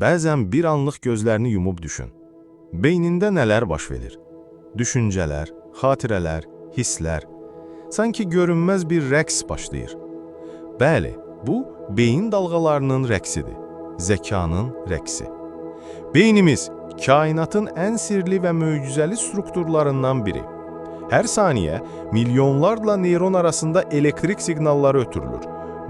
Bəzən bir anlıq gözlərini yumub düşün. Beynində nələr baş verir? Düşüncələr, xatirələr, hisslər. Sanki görünməz bir rəqs başlayır. Bəli, bu beyin dalğalarının rəqsidir. Zəkanın rəqsi. Beynimiz kainatın ən sirli və möcüzəli strukturlarından biri. Hər saniyə milyonlarla neyron arasında elektrik siqnalları ötürülür.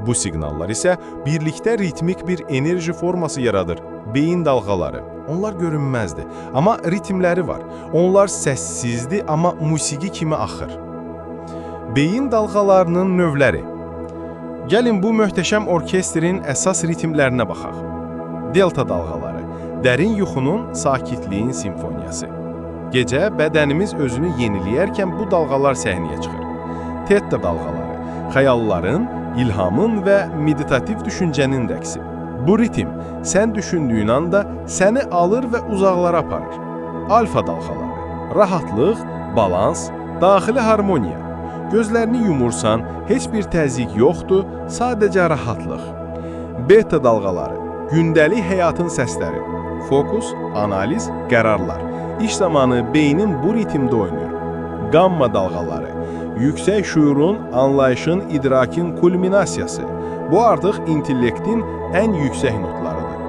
Bu siqnallar isə birlikdə ritmik bir enerji forması yaradır. Beyin dalğaları. Onlar görünməzdir, amma ritmləri var. Onlar səssizdir, amma musiqi kimi axır. Beyin dalğalarının növləri. Gəlin bu möhtəşəm orkestrin əsas ritmlərinə baxaq. Delta dalğaları. Dərin yuxunun, sakitliyin simfoniyası. Gecə bədənimiz özünü yeniləyərkən bu dalğalar səhnəyə çıxır. Teta dalğaları. Xəyalların, ilhamın və meditativ düşüncənin rəqsi. Bu ritm sən düşündüyün anda səni alır və uzaqlara aparır. Alfa dalğaları. Rahatlıq, balans, daxili harmoniya. Gözlərini yumursan, heç bir təzyiq yoxdur, sadəcə rahatlıq. Beta dalğaları. Gündəlik həyatın səsləri. Fokus, analiz, qərarlar. İş zamanı beynin bu ritmdə oynayır. Gamma dalğaları. Yüksək şuurun, anlayışın, idrakin kulminasiyası. Bu artıq intellektin ən yüksək notlarıdır.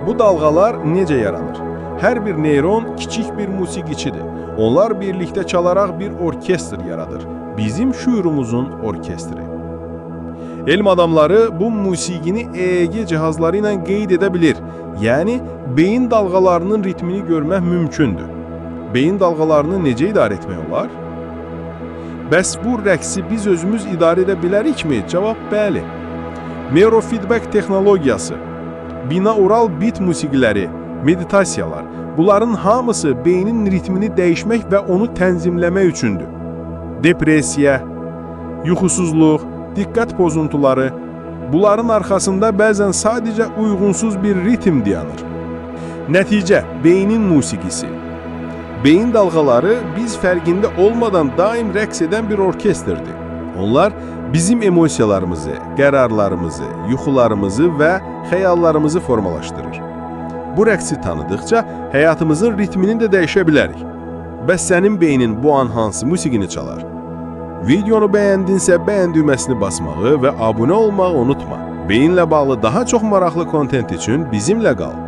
Bu dalğalar necə yaranır? Hər bir neyron kiçik bir musiqiçidir. Onlar birlikdə çalaraq bir orkestr yaradır. Bizim şuurumuzun orkestri. Elm adamları bu musiqini EEG cihazları ilə qeyd edə bilir. Yəni, beyin dalğalarının ritmini görmək mümkündür. Beyin dalğalarını necə idarə etmək olar? Bəs bu rəqsi biz özümüz idarə edə bilərikmi? Cavab bəli. Neurofeedback texnologiyası, binaural bit musiqiləri, meditasiyalar, bunların hamısı beynin ritmini dəyişmək və onu tənzimləmək üçündür. Depressiya, yuxusuzluq, diqqət pozuntuları, bunların arxasında bəzən sadəcə uyğunsuz bir ritm dayanır. Nəticə, beynin musiqisi. Beyin dalğaları biz fərqində olmadan daim rəqs edən bir orkestrdir. Onlar bizim emosiyalarımızı, qərarlarımızı, yuxularımızı və xəyallarımızı formalaşdırır. Bu rəqsi tanıdıqca həyatımızın ritmini də dəyişə bilərik. Bəs sənin beynin bu an hansı musiqini çalar? Videonu bəyəndinsə bəyən düyməsini basmağı və abunə olmağı unutma. Beyinlə bağlı daha çox maraqlı kontent üçün bizimlə qal.